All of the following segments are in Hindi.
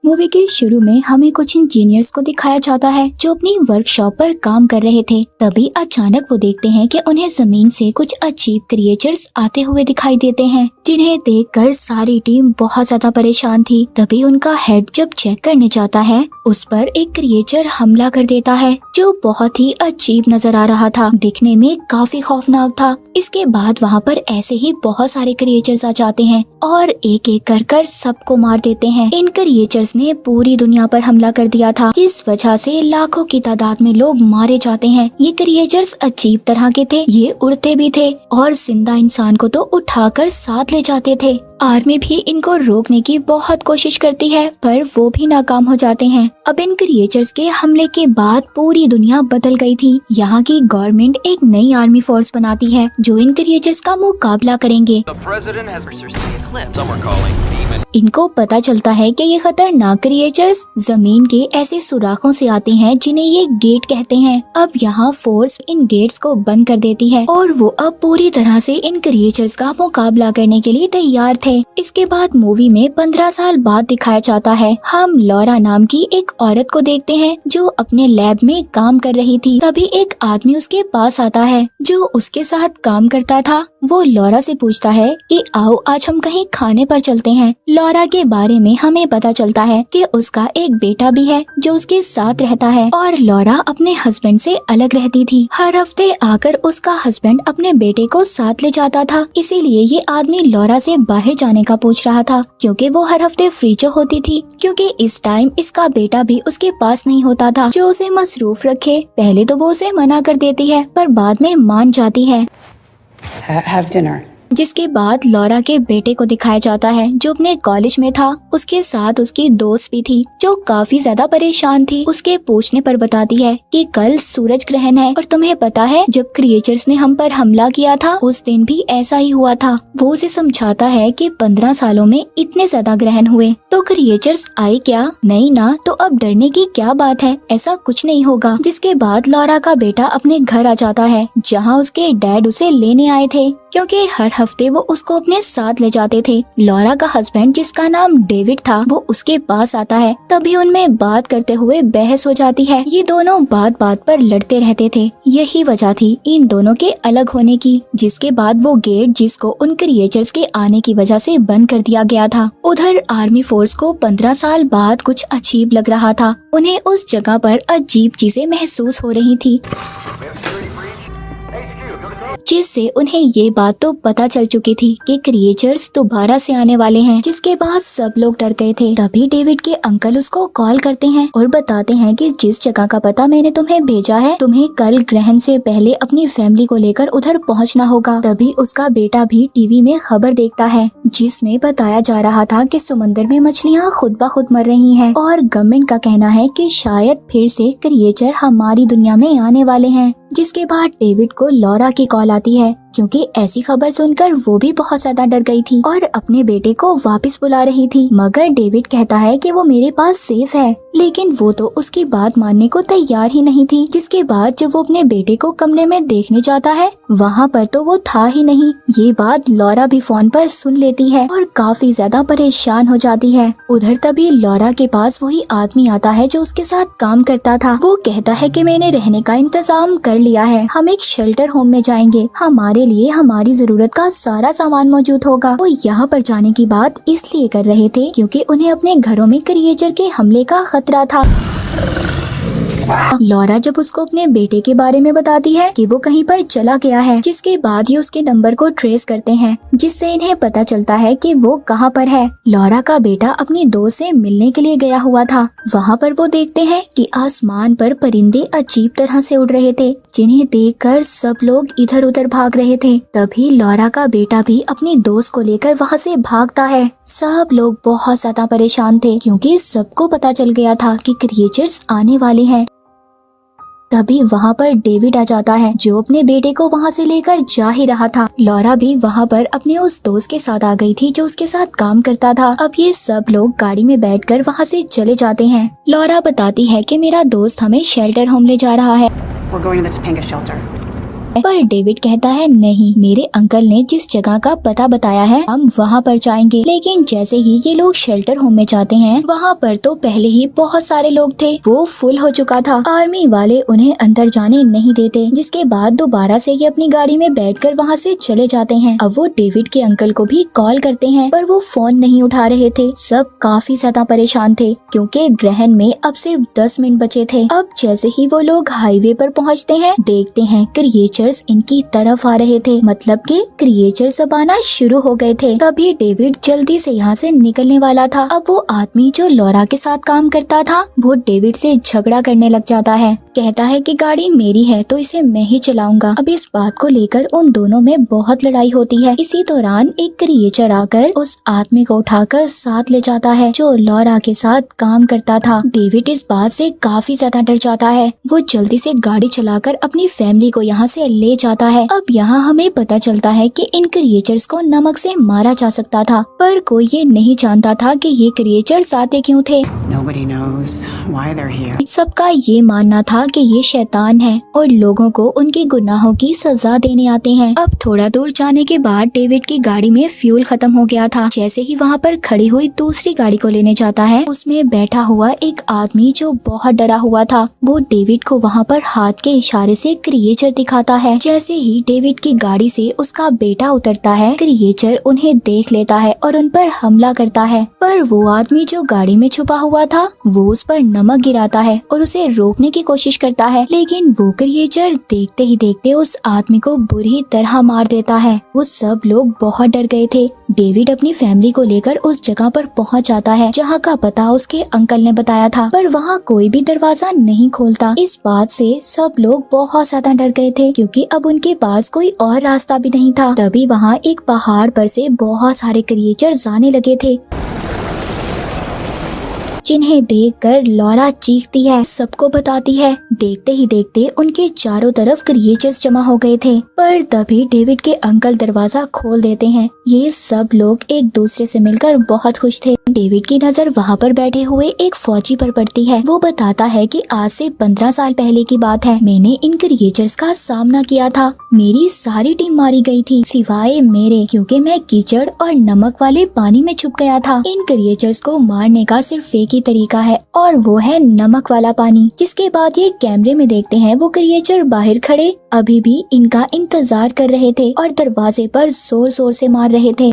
मूवी के शुरू में हमें कुछ इंजीनियर्स को दिखाया जाता है जो अपनी वर्कशॉप पर काम कर रहे थे। तभी अचानक वो देखते हैं कि उन्हें जमीन से कुछ अजीब क्रिएचर्स आते हुए दिखाई देते हैं, जिन्हें देखकर सारी टीम बहुत ज्यादा परेशान थी। तभी उनका हेड जब चेक करने जाता है, उस पर एक क्रिएचर हमला कर देता है जो बहुत ही अजीब नजर आ रहा था, दिखने में काफी खौफनाक था। इसके बाद वहाँ पर ऐसे ही बहुत सारे क्रिएचर्स आ जाते हैं और एक एक कर सबको मार देते हैं। इन क्रिएचर्स ने पूरी दुनिया पर हमला कर दिया था, जिस वजह से लाखों की तादाद में लोग मारे जाते हैं। ये क्रिएचर्स अजीब तरह के थे, ये उड़ते भी थे और जिंदा इंसान को तो उठाकर साथ ले जाते थे। आर्मी भी इनको रोकने की बहुत कोशिश करती है, पर वो भी नाकाम हो जाते हैं। अब इन क्रिएचर्स के हमले के बाद पूरी दुनिया बदल गई थी। यहाँ की गवर्नमेंट एक नई आर्मी फोर्स बनाती है जो इन क्रिएचर्स का मुकाबला करेंगे। इनको पता चलता है कि ये खतरनाक क्रिएचर्स जमीन के ऐसे सुराखों से आते हैं जिन्हें ये गेट कहते हैं। अब यहाँ फोर्स इन गेट्स को बंद कर देती है और वो अब पूरी तरह से इन क्रिएचर्स का मुकाबला करने के लिए तैयार थे। इसके बाद मूवी में 15 साल बाद दिखाया जाता है। हम लॉरा नाम की एक औरत को देखते हैं जो अपने लैब में काम कर रही थी। तभी एक आदमी उसके पास आता है जो उसके साथ काम करता था। वो लॉरा से पूछता है कि आओ आज हम कहीं खाने पर चलते हैं। लॉरा के बारे में हमें पता चलता है कि उसका एक बेटा भी है जो उसके साथ रहता है और लॉरा अपने हस्बैंड से अलग रहती थी। हर हफ्ते आकर उसका हस्बैंड अपने बेटे को साथ ले जाता था, इसीलिए ये आदमी लॉरा से बाहर जाने का पूछ रहा था क्योंकि वो हर हफ्ते फ्री जो होती थी, क्योंकि इस टाइम इसका बेटा भी उसके पास नहीं होता था जो उसे मसरूफ रखे। पहले तो वो उसे मना कर देती है पर बाद में मान जाती है। Have dinner. जिसके बाद लॉरा के बेटे को दिखाया जाता है जो अपने कॉलेज में था। उसके साथ उसकी दोस्त भी थी जो काफी ज्यादा परेशान थी। उसके पूछने पर बताती है कि कल सूरज ग्रहण है और तुम्हें पता है जब क्रिएचर्स ने हम पर हमला किया था उस दिन भी ऐसा ही हुआ था। वो उसे समझाता है कि 15 सालों में इतने ज्यादा ग्रहण हुए तो क्रिएचर्स आए क्या? नहीं ना, तो अब डरने की क्या बात है, ऐसा कुछ नहीं होगा। जिसके बाद लॉरा का बेटा अपने घर आ जाता है जहाँ उसके डैड उसे लेने आए थे क्योंकि हर हफ्ते वो उसको अपने साथ ले जाते थे। लॉरा का हस्बैंड जिसका नाम डेविड था वो उसके पास आता है। तभी उनमें बात करते हुए बहस हो जाती है। ये दोनों बात बात पर लड़ते रहते थे, यही वजह थी इन दोनों के अलग होने की। जिसके बाद वो गेट जिसको उन क्रिएचर्स के आने की वजह से बंद कर दिया गया था। उधर आर्मी फोर्स को 15 साल बाद कुछ अजीब लग रहा था। उन्हें उस जगह पर अजीब चीजें महसूस हो रही थी, जिससे उन्हें ये बात तो पता चल चुकी थी कि क्रिएचर्स दोबारा से आने वाले हैं। जिसके बाद सब लोग डर गए थे। तभी डेविड के अंकल उसको कॉल करते हैं और बताते हैं कि जिस जगह का पता मैंने तुम्हें भेजा है, तुम्हें कल ग्रहण से पहले अपनी फैमिली को लेकर उधर पहुंचना होगा। तभी उसका बेटा भी टीवी में खबर देखता है जिसमें बताया जा रहा था कि समंदर में मछलियाँ खुद ब खुद मर रही हैं और गवर्नमेंट का कहना है कि शायद फिर से क्रिएचर हमारी दुनिया में आने वाले हैं। जिसके बाद डेविड को लॉरा की कॉल आती है क्योंकि ऐसी खबर सुनकर वो भी बहुत ज्यादा डर गई थी और अपने बेटे को वापस बुला रही थी। मगर डेविड कहता है कि वो मेरे पास सेफ है, लेकिन वो तो उसकी बात मानने को तैयार ही नहीं थी। जिसके बाद जब वो अपने बेटे को कमरे में देखने जाता है, वहाँ पर तो वो था ही नहीं। ये बात लॉरा भी फोन पर सुन लेती है और काफी ज्यादा परेशान हो जाती है। उधर तभी लॉरा के पास वही आदमी आता है जो उसके साथ काम करता था। वो कहता है कि मैंने रहने का इंतजाम कर लिया है, हम एक शेल्टर होम में जाएंगे, हमारे लिए हमारी जरूरत का सारा सामान मौजूद होगा। वो यहाँ पर जाने की बात इसलिए कर रहे थे क्योंकि उन्हें अपने घरों में क्रिएचर के हमले का खतरा था। लॉरा जब उसको अपने बेटे के बारे में बताती है कि वो कहीं पर चला गया है, जिसके बाद ही उसके नंबर को ट्रेस करते हैं, जिससे इन्हें पता चलता है कि वो कहाँ पर है। लॉरा का बेटा अपनी दोस्त से मिलने के लिए गया हुआ था। वहाँ पर वो देखते हैं कि आसमान पर परिंदे अजीब तरह से उड़ रहे थे, जिन्हें देखकर सब लोग इधर उधर भाग रहे थे। तभी लॉरा का बेटा भी अपनी दोस्त को लेकर वहाँ से भागता है। सब लोग बहुत ज्यादा परेशान थे क्योंकि सबको पता चल गया था कि क्रिएचर्स आने वाले हैं। तभी वहाँ पर डेविड आ जाता है जो अपने बेटे को वहाँ से लेकर जा ही रहा था। लॉरा भी वहाँ पर अपने उस दोस्त के साथ आ गई थी जो उसके साथ काम करता था। अब ये सब लोग गाड़ी में बैठकर वहाँ से चले जाते हैं। लॉरा बताती है कि मेरा दोस्त हमें शेल्टर होम ले जा रहा है। We're going to the Topanga shelter. पर डेविड कहता है नहीं, मेरे अंकल ने जिस जगह का पता बताया है हम वहाँ पर जाएंगे। लेकिन जैसे ही ये लोग शेल्टर होम में जाते हैं वहाँ पर तो पहले ही बहुत सारे लोग थे, वो फुल हो चुका था। आर्मी वाले उन्हें अंदर जाने नहीं देते, जिसके बाद दोबारा से ये अपनी गाड़ी में बैठकर वहाँ से चले जाते हैं। अब वो डेविड के अंकल को भी कॉल करते हैं पर वो फोन नहीं उठा रहे थे। सब काफी ज्यादा परेशान थे क्योंकि ग्रहण में अब सिर्फ 10 मिनट बचे थे। अब जैसे ही वो लोग हाईवे पर पहुँचते हैं देखते हैं क्रिएचर्स इनकी तरफ आ रहे थे, मतलब कि क्रिएचर्स अब आना शुरू हो गए थे। तभी डेविड जल्दी से यहाँ से निकलने वाला था। अब वो आदमी जो लॉरा के साथ काम करता था वो डेविड से झगड़ा करने लग जाता है, कहता है कि गाड़ी मेरी है तो इसे मैं ही चलाऊंगा। अब इस बात को लेकर उन दोनों में बहुत लड़ाई होती है। इसी दौरान एक क्रिएचर आकर उस आदमी को उठाकर साथ ले जाता है जो लॉरा के साथ काम करता था। डेविड इस बात से काफी ज्यादा डर जाता है। वो जल्दी से गाड़ी चलाकर अपनी फैमिली को यहाँ से ले जाता है। अब यहाँ हमें पता चलता है कि इन क्रिएचर्स को नमक से मारा जा सकता था, पर कोई ये नहीं जानता था कि ये क्रिएचर्स आते क्यों थे। Nobody knows why they're here. सबका ये मानना था कि ये शैतान है और लोगों को उनके गुनाहों की सजा देने आते हैं। अब थोड़ा दूर जाने के बाद डेविड की गाड़ी में फ्यूल खत्म हो गया था। जैसे ही वहाँ पर खड़ी हुई दूसरी गाड़ी को लेने जाता है उसमें बैठा हुआ एक आदमी जो बहुत डरा हुआ था वो डेविड को वहाँ पर हाथ के इशारे से क्रिएचर दिखाता है। जैसे ही डेविड की गाड़ी से उसका बेटा उतरता है क्रिएचर उन्हें देख लेता है और उन पर हमला करता है, पर वो आदमी जो गाड़ी में छुपा हुआ था वो उस पर नमक गिराता है और उसे रोकने की कोशिश करता है, लेकिन वो क्रिएचर देखते ही देखते उस आदमी को बुरी तरह मार देता है। वो सब लोग बहुत डर गए थे। डेविड अपनी फैमिली को लेकर उस जगह पर पहुंच जाता है जहां का पता उसके अंकल ने बताया था, पर वहां कोई भी दरवाजा नहीं खोलता। इस बात से सब लोग बहुत ज्यादा डर गए थे क्योंकि अब उनके पास कोई और रास्ता भी नहीं था। तभी वहां एक पहाड़ पर से बहुत सारे क्रिएचर्स आने लगे थे जिन्हें देखकर लॉरा चीखती है, सबको बताती है। देखते ही देखते उनके चारों तरफ क्रिएचर्स जमा हो गए थे, पर तभी डेविड के अंकल दरवाजा खोल देते हैं। ये सब लोग एक दूसरे से मिलकर बहुत खुश थे। डेविड की नजर वहाँ पर बैठे हुए एक फौजी पर पड़ती है। वो बताता है कि आज से 15 साल पहले की बात है, मैंने इन क्रिएचर्स का सामना किया था। मेरी सारी टीम मारी गई थी सिवाय मेरे, क्योंकि मैं कीचड़ और नमक वाले पानी में छुप गया था। इन क्रिएचर्स को मारने का सिर्फ एक ही तरीका है और वो है नमक वाला पानी। जिसके बाद ये कैमरे में देखते हैं वो क्रिएचर बाहर खड़े अभी भी इनका इंतजार कर रहे थे और दरवाजे पर जोर जोर से मार रहे थे।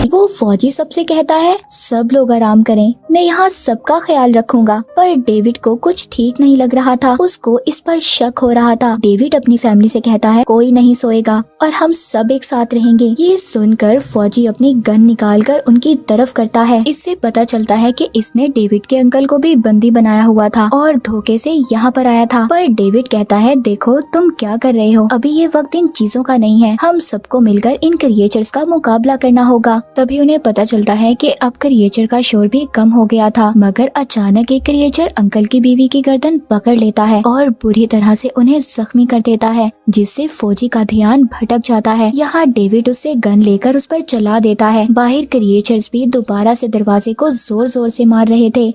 वो फौजी सबसे कहता है सब लोग आराम करें, मैं यहाँ सबका ख्याल रखूंगा। पर डेविड को कुछ ठीक नहीं लग रहा था, उसको इस पर शक हो रहा था। डेविड अपनी फैमिली से कहता है कोई नहीं सोएगा और हम सब एक साथ रहेंगे। ये सुनकर फौजी अपनी गन निकालकर उनकी तरफ करता है। इससे पता चलता है कि इसने डेविड के अंकल को भी बंदी बनाया हुआ था और धोखे से यहाँ पर आया था। पर डेविड कहता है देखो तुम क्या कर रहे हो, अभी ये वक्त इन चीजों का नहीं है, हम सबको मिलकर इन क्रिएचर्स का मुकाबला करना होगा। तभी उन्हें पता चलता है कि अब क्रिएचर का शोर भी कम हो गया था, मगर अचानक एक क्रिएचर अंकल की बीवी की गर्दन पकड़ लेता है और बुरी तरह से उन्हें जख्मी कर देता है, जिससे फौजी का ध्यान भटक जाता है। यहाँ डेविड उससे गन लेकर उस पर चला देता है। बाहर क्रिएचर्स भी दोबारा से दरवाजे को जोर जोर से मार रहे थे।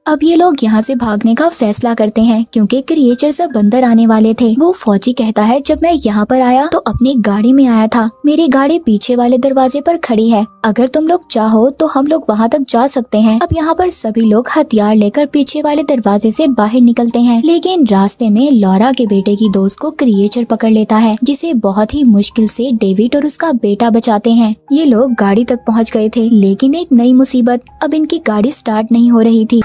अब ये लोग यहाँ से भागने का फैसला करते हैं क्योंकि क्रिएचर सब अंदर आने वाले थे। वो फौजी कहता है जब मैं यहाँ पर आया तो अपनी गाड़ी में आया था, मेरी गाड़ी पीछे वाले दरवाजे पर खड़ी है, अगर तुम लोग चाहो तो हम लोग वहाँ तक जा सकते हैं। अब यहाँ पर सभी लोग हथियार लेकर पीछे वाले दरवाजे से बाहर निकलते हैं, लेकिन रास्ते में लॉरा के बेटे की दोस्त को क्रिएचर पकड़ लेता है, जिसे बहुत ही मुश्किल से डेविड और उसका बेटा बचाते हैं। ये लोग गाड़ी तक पहुँच गए थे, लेकिन एक नई मुसीबत, अब इनकी गाड़ी स्टार्ट नहीं हो रही थी।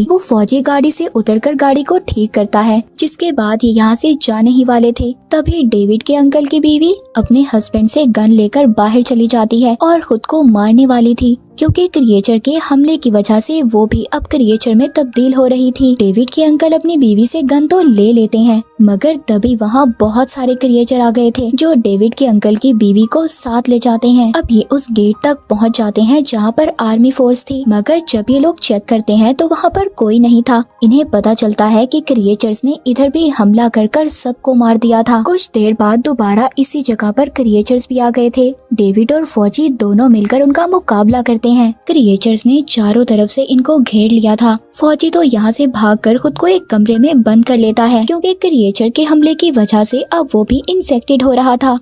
वो फौजी गाड़ी से उतरकर गाड़ी को ठीक करता है, जिसके बाद ये यहाँ से जाने ही वाले थे। तभी डेविड के अंकल की बीवी अपने हस्बैंड से गन लेकर बाहर चली जाती है और खुद को मारने वाली थी, क्योंकि क्रिएचर के हमले की वजह से वो भी अब क्रिएचर में तब्दील हो रही थी। डेविड के अंकल अपनी बीवी से गन तो ले लेते हैं, मगर तभी वहाँ बहुत सारे क्रिएचर आ गए थे जो डेविड के अंकल की बीवी को साथ ले जाते हैं। अब ये उस गेट तक पहुँच जाते हैं जहाँ पर आर्मी फोर्स थी, मगर जब ये लोग चेक करते हैं तो वहाँ पर कोई नहीं था। इन्हें पता चलता है कि क्रिएचर्स ने इधर भी हमला कर सबको मार दिया था। कुछ देर बाद दोबारा इसी जगह पर क्रिएचर्स भी आ गए थे। डेविड और फौजी दोनों मिलकर उनका मुकाबला करते हैं। क्रिएचर्स ने चारों तरफ से इनको घेर लिया था। फौजी तो यहाँ से भागकर खुद को एक कमरे में बंद कर लेता है, क्योंकि क्रिएचर के हमले की वजह से अब वो भी इन्फेक्टेड हो रहा था।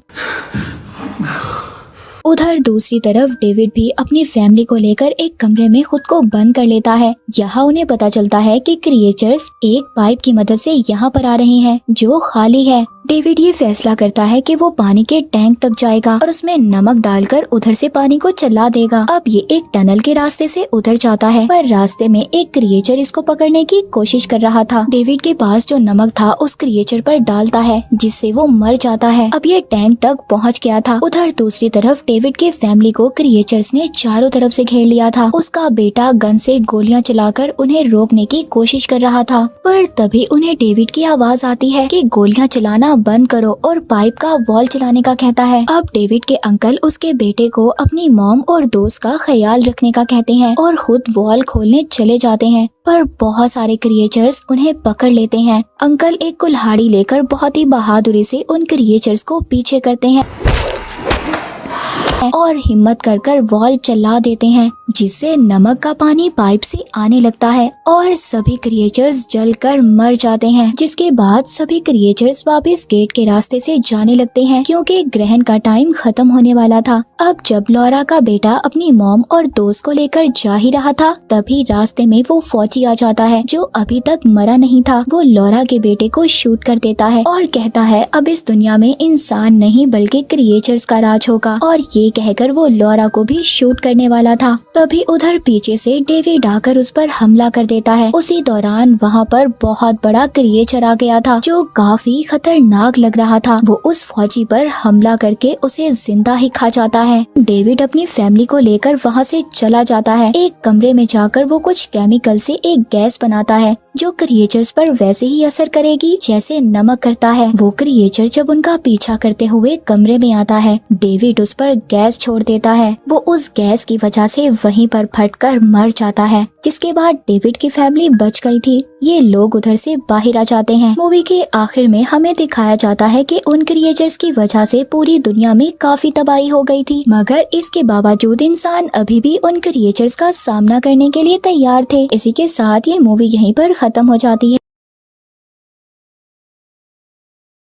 उधर दूसरी तरफ डेविड भी अपनी फैमिली को लेकर एक कमरे में खुद को बंद कर लेता है। यहाँ उन्हें पता चलता है कि क्रिएचर्स एक पाइप की मदद से यहाँ पर आ रहे हैं जो खाली है। डेविड ये फैसला करता है कि वो पानी के टैंक तक जाएगा और उसमें नमक डालकर उधर से पानी को चला देगा। अब ये एक टनल के रास्ते से उधर जाता है, पर रास्ते में एक क्रिएचर इसको पकड़ने की कोशिश कर रहा था। डेविड के पास जो नमक था उस क्रिएचर पर डालता है, जिससे वो मर जाता है। अब ये टैंक तक पहुँच गया था। उधर दूसरी तरफ डेविड के फैमिली को क्रिएचर्स ने चारों तरफ से घेर लिया था। उसका बेटा गन से गोलियां चलाकर उन्हें रोकने की कोशिश कर रहा था, पर तभी उन्हें डेविड की आवाज आती है कि गोलियां चलाना बंद करो और पाइप का वॉल चलाने का कहता है। अब डेविड के अंकल उसके बेटे को अपनी मॉम और दोस्त का ख्याल रखने का कहते हैं और खुद वॉल खोलने चले जाते हैं, पर बहुत सारे क्रिएचर्स उन्हें पकड़ लेते हैं। अंकल एक कुल्हाड़ी लेकर बहुत ही बहादुरी से उन क्रिएचर्स को पीछे करते हैं और हिम्मत कर वॉल चला देते हैं, जिससे नमक का पानी पाइप से आने लगता है और सभी क्रिएचर्स जलकर मर जाते हैं। जिसके बाद सभी क्रिएचर्स वापस गेट के रास्ते से जाने लगते हैं, क्योंकि ग्रहण का टाइम खत्म होने वाला था। अब जब लॉरा का बेटा अपनी मॉम और दोस्त को लेकर जा ही रहा था, तभी रास्ते में वो फौजी आ जाता है जो अभी तक मरा नहीं था। वो लॉरा के बेटे को शूट कर देता है और कहता है अब इस दुनिया में इंसान नहीं बल्कि क्रिएचर्स का राज होगा, और ये कहकर वो लॉरा को भी शूट करने वाला था। तभी उधर पीछे से डेविड आकर उस पर हमला कर देता है। उसी दौरान वहाँ पर बहुत बड़ा क्रिएचर आ गया था जो काफी खतरनाक लग रहा था। वो उस फौजी पर हमला करके उसे जिंदा ही खा जाता है। डेविड अपनी फैमिली को लेकर वहाँ से चला जाता है। एक कमरे में जाकर वो कुछ केमिकल से एक गैस बनाता है जो क्रिएचर्स पर वैसे ही असर करेगी जैसे नमक करता है। वो क्रिएचर जब उनका पीछा करते हुए कमरे में आता है, डेविड उस पर गैस छोड़ देता है। वो उस गैस की वजह से वहीं पर फटकर मर जाता है, जिसके बाद डेविड की फैमिली बच गई थी। ये लोग उधर से बाहर आ जाते हैं। मूवी के आखिर में हमें दिखाया जाता है कि उन क्रिएचर्स की वजह से पूरी दुनिया में काफी तबाही हो गई थी, मगर इसके बावजूद इंसान अभी भी उन क्रिएचर्स का सामना करने के लिए तैयार थे। इसी के साथ ये मूवी यहीं पर खत्म हो जाती है।